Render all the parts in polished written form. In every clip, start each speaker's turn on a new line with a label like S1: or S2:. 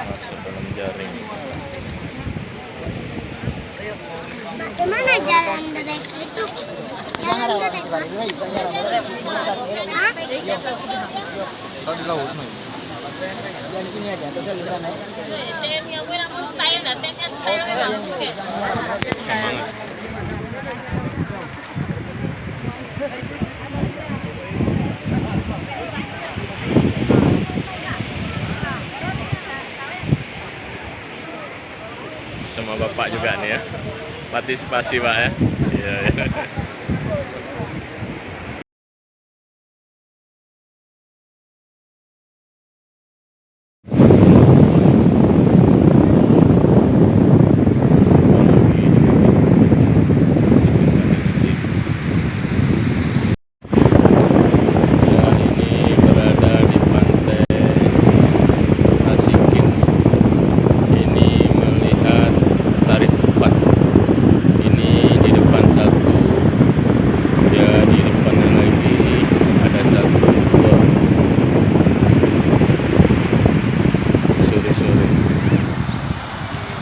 S1: Masuk dalam jaring.
S2: Bagaimana jalan dedek itu? Jalan dedek. Hah?
S3: Kalau di laut mah.
S4: Di sini aja, terus di sana ya.
S1: Semangat. Sama bapak juga nih ya, partisipasi pak ya. Iya.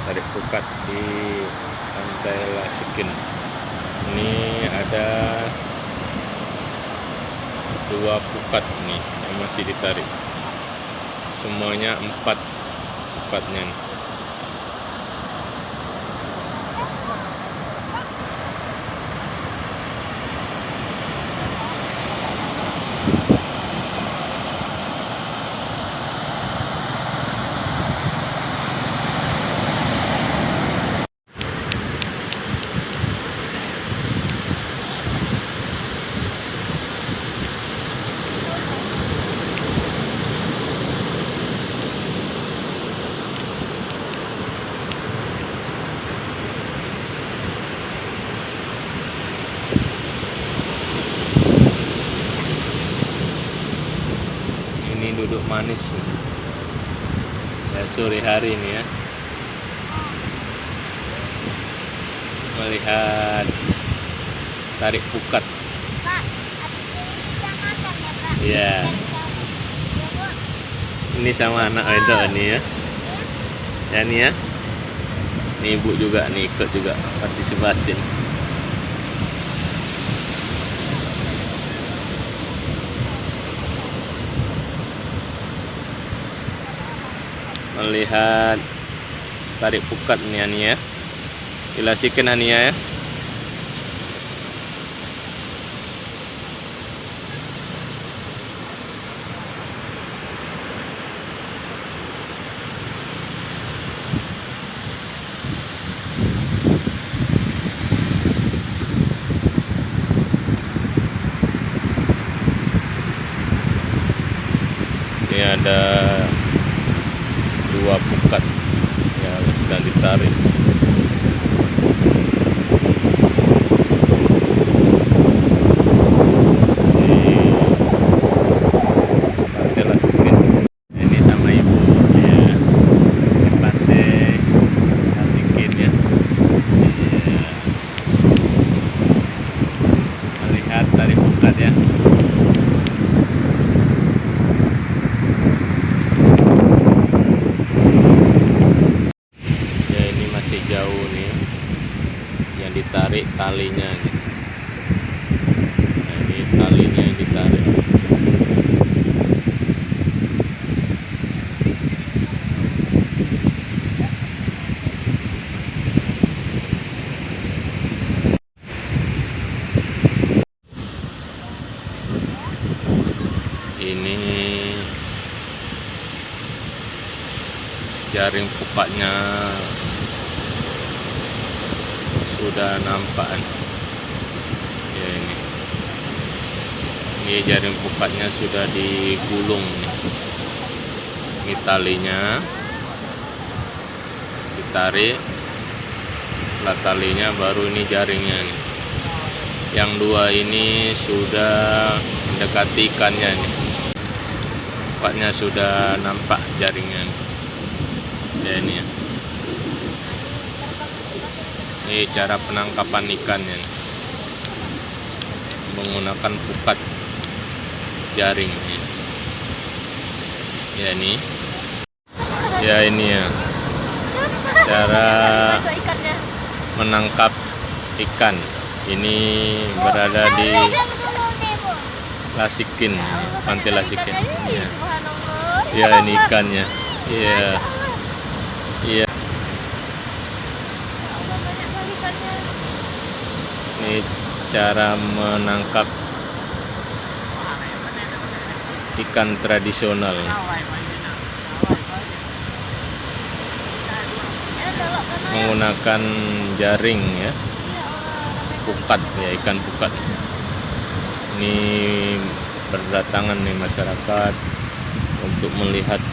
S1: Tarik pukat di Pantai Lasikin. Ini ada 2 pukat nih yang masih ditarik. Semuanya 4 pukatnya nih. Ini duduk manis nih. Ya, sore hari ini ya, melihat tarik pukat.
S2: Pak, habis ini kita makan ya, Pak?
S1: Ya, ini sama anak itu nih ya. Ya nih ya. Ini ibu juga nih ikut juga partisipasi. Melihat tarik pukat nih Ania, Dilasikin Ania ya. Ini ada 2 pukat yang sedang ditarik. Pantai Lasikin. Ini sama ibu ya, di Pantai Lasikin ya. Ya. Melihat tarik pukat ya. Jauh nih yang ditarik talinya nih. Nah, ini talinya yang ditarik. Ini jaring pukatnya sudah nampak ya. Ini jaring pukatnya sudah digulung nih. Ini talinya ditarik, setelah talinya baru ini jaringnya nih. Yang 2 ini sudah mendekati ikannya nih. Pukatnya sudah nampak jaringnya nih. Ya ini ya. Ini cara penangkapan ikannya nih. Menggunakan pukat jaring nih. Ya ini. Ya ini ya. Cara menangkap ikan. Ini berada di Lasikin, Pantai Lasikin. Ya. Ya ini ikannya. Iya. Iya. Ini cara menangkap ikan tradisional menggunakan jaring ya, pukat ya, ikan pukat. Ini berdatangan nih masyarakat untuk melihat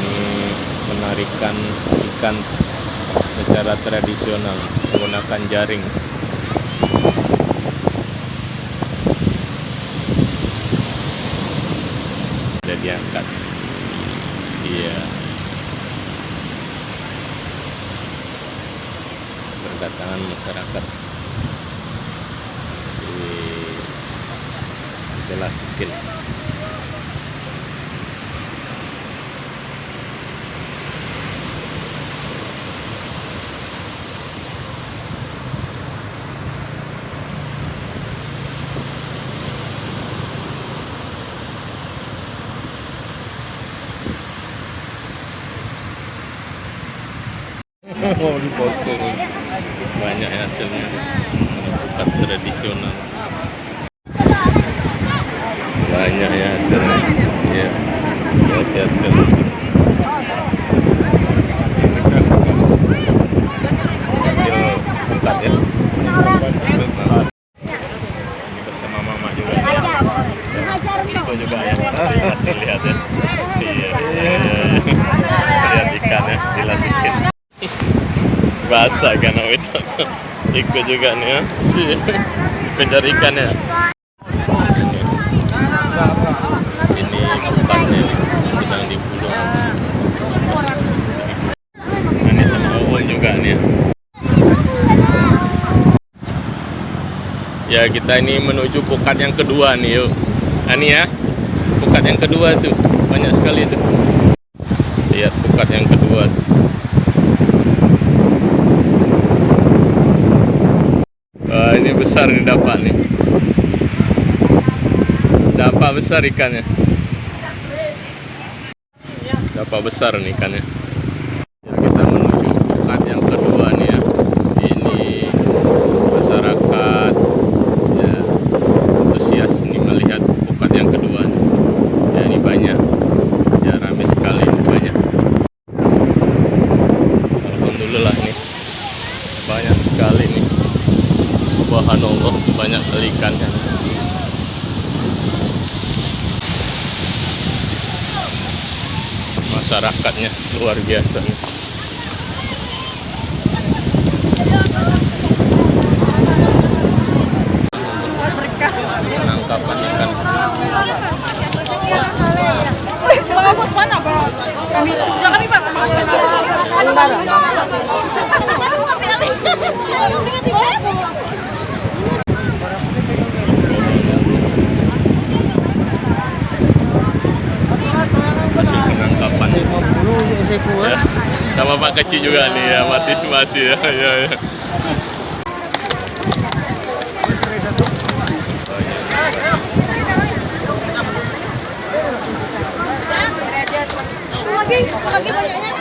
S1: ini penarikan ikan secara tradisional menggunakan jaring. Sudah diangkat. Iya. Berdatangan masyarakat di Lasikin. Mau dipotong banyak ya hasilnya, pukat tradisional banyak ya hasilnya ya, ya siapkan hasil pukat ya. Ini bersama mama juga ya. Itu juga ya, hasil lihat ya. Iya, lihat ikan ya dilasikin. Basah kan itu ikut juga nih ya, kejar ikan ya. Ini pukatnya sedang diburu. Ini sama Uun juga nih ya. Kita ini menuju pukat yang kedua nih yuk. Ini ya, pukat yang kedua tuh banyak sekali tuh. Lihat pukat yang kedua tuh. Ini besar nih, dapat nih. Dapat besar ikannya. Dapat besar nih ikannya. Ya, kita menuju pukat yang kedua nih ya. Ini masyarakat ya antusias nih melihat pukat yang kedua nih. Ya ini banyak. Ya ramai sekali nih, banyak. Alhamdulillah nih. Banyak sekali nih. Subhanallah, banyak kali ikannya. Masyarakatnya luar biasa nih. Penangkapan ikan. Hasil penangkapan ya, sama Pak kecil juga nih ya, mati semasi ya, ya, ya.
S2: Lagi banyaknya.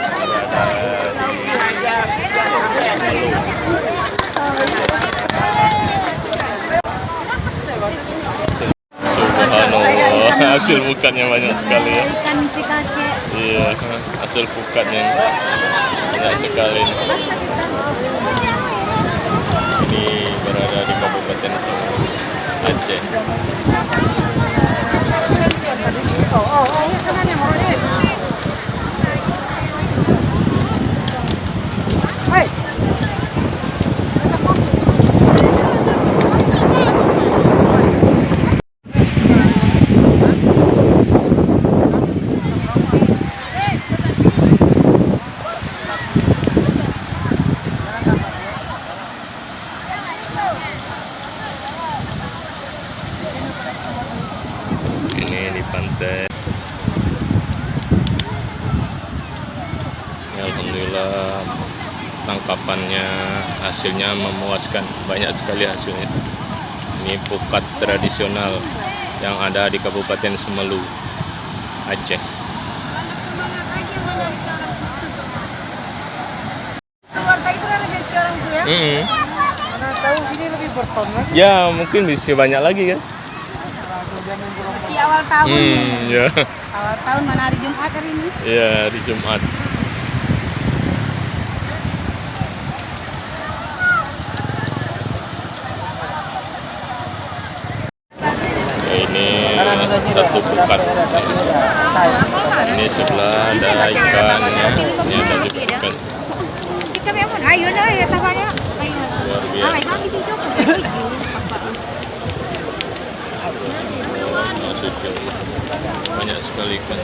S1: Subhanallah, hasil pukatnya banyak sekali ya.
S2: Ikan si kakek.
S1: Iya, hasil pukatnya banyak sekali. Ini berada di Kabupaten Aceh. Ini di pantai. Alhamdulillah tangkapannya hasilnya memuaskan, banyak sekali hasilnya. Ini pukat tradisional yang ada di Kabupaten Semelu, Aceh.
S4: Mana tahu sini lebih berton lagi.
S1: Ya mungkin bisa banyak lagi kan.
S2: Di awal tahun
S1: Ya.
S2: Awal tahun mana hari Jumat hari ini?
S1: Ya di Jumat. Ya, ini satu pukat. Ini sebelah ada ikannya. Ini ada juga ikan.
S2: Ikan yang mana? Ayo dah ya tabarnya.
S1: Luar biasa. Banyak sekali ikan.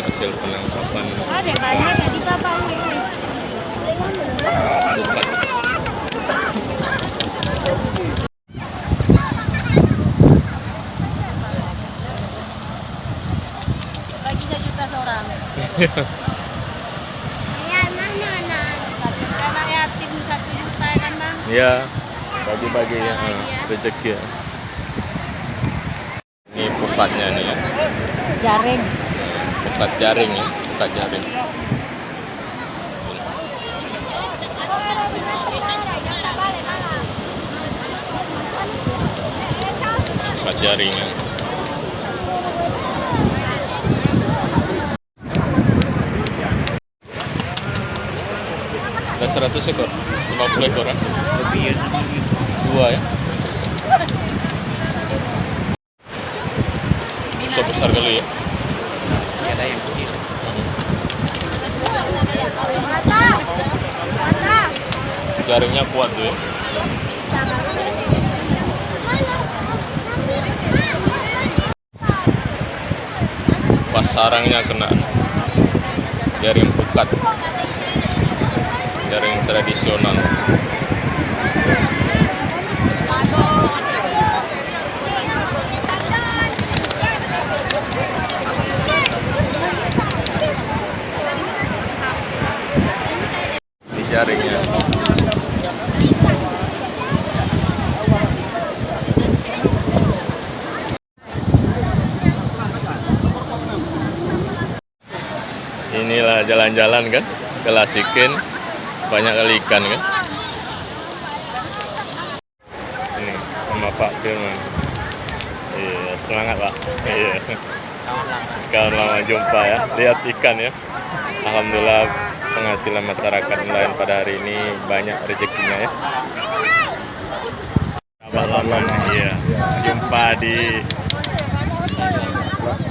S1: Hasil penangkapan
S2: Ada banyak yang di kapal ini.
S1: pukat.
S2: Bagi 1 juta seorang. Ya mana nak? Anak yatim 1 juta kan bang?
S1: Ya, bagi-bagi ya, rezeki ya. Ini pukatnya nih ya,
S2: Jaring.
S1: pukat jaring ya, pukat jaring. Pukat jaring ya. Ada 100 ekor, 50 ekor ya? Dua ya? Besar kali ya? Jaringnya kuat tuh ya. Pas sarangnya kena. Jaring pukat. Jaring tradisional. Di jaringnya. Inilah jalan-jalan kan, ke Lasikin, banyak kali ikan kan. Ini sama Pak Firman. Iya, semangat Pak. Iya. Kawan lama jumpa ya, lihat ikan ya. Alhamdulillah penghasilan masyarakat nelayan pada hari ini banyak rezekinya ya. Sahabat lama, iya. Jumpa di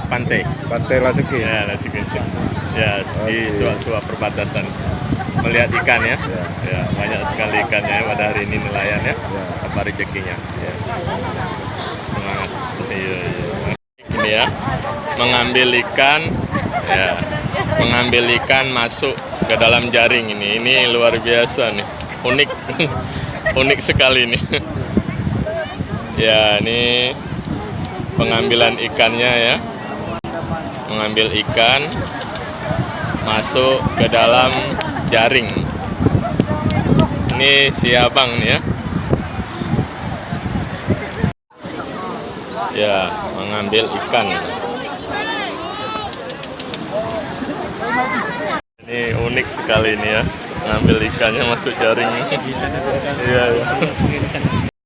S1: pantai
S3: Lasikin.
S1: ya, Lasikin. Ya, di suap-suap perbatasan melihat ikan ya. Ya, banyak sekali ikannya pada hari ini nelayan ya. Apa rezekinya? Ya. Semangat. Iya, iya. Ini ya, mengambil ikan ya. Mengambil ikan masuk ke dalam jaring ini. Ini luar biasa nih. Unik. Unik sekali nih. Ya, ini pengambilan ikannya ya. Mengambil ikan masuk ke dalam jaring. Ini si abang nih ya. Ya, mengambil ikan. Ini unik sekali ini ya. Mengambil ikannya masuk jaring. Iya, ya.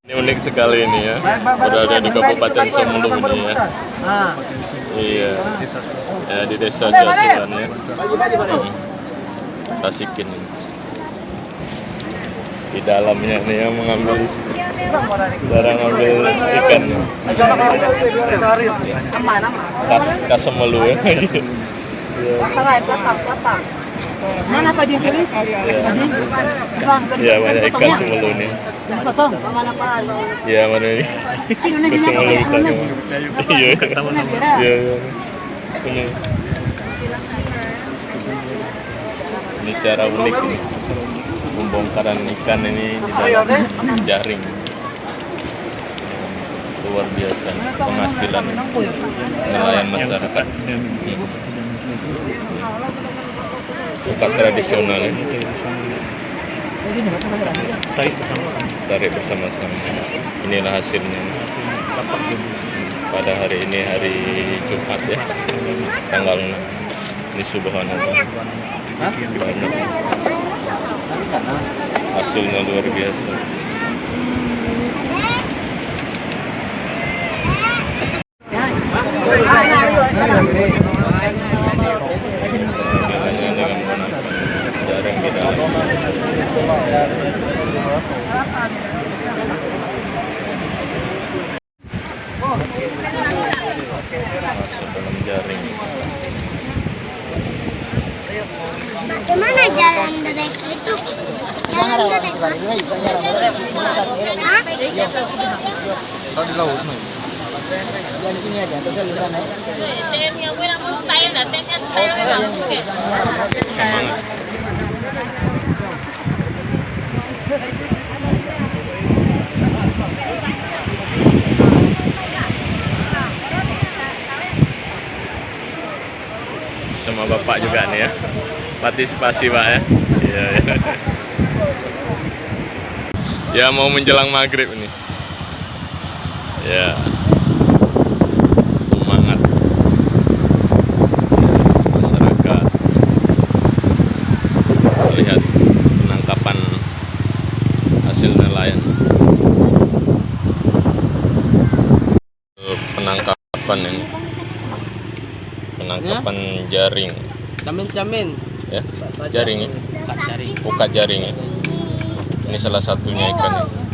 S1: Ini unik sekali ini ya. Berada di Kabupaten Semelu ini ya. Iya. Ya, di desa Jasukan ya. Lasikin. Di dalamnya nih ya mengambil cara ngambil ikan. Kas Semelu ya.
S2: Mana Pak Din?
S1: Ya, banyak ikan Semelu nih.
S2: Potong. Mana Pak?
S1: Ya, mana ini? Ke Semelu misalnya. Iya. Iya, iya. Ini cara unik nih. Bumbu bongkaran ikan ini di dalam jaring. Luar biasa penghasilan nelayan masyarakat. Bukan tradisional ya. Tarik bersama-sama. Inilah hasilnya. Pada hari ini hari Jumat ya, tanggal 6. Ini subhanallah. Banyak. Hasilnya luar biasa. Hanya dengan menggunakan jaring di dalam. Masuk dalam jaring.
S2: Bagaimana jalan derek itu? Jalan derek. Hah?
S3: Kalau di laut mah.
S4: Dari sini aja, terus di sana.
S1: Semangat. Sama bapak juga nih ya, partisipasi pak ya. Iya, iya. Ya mau menjelang maghrib nih. Ya. Semangat. Masyarakat melihat penangkapan hasil nelayan. Penangkapan ini. Penangkapan jaring.
S4: Camin-camin.
S1: Ya, jaring ya. Buka jaring ya. Ini salah satunya ikan ya.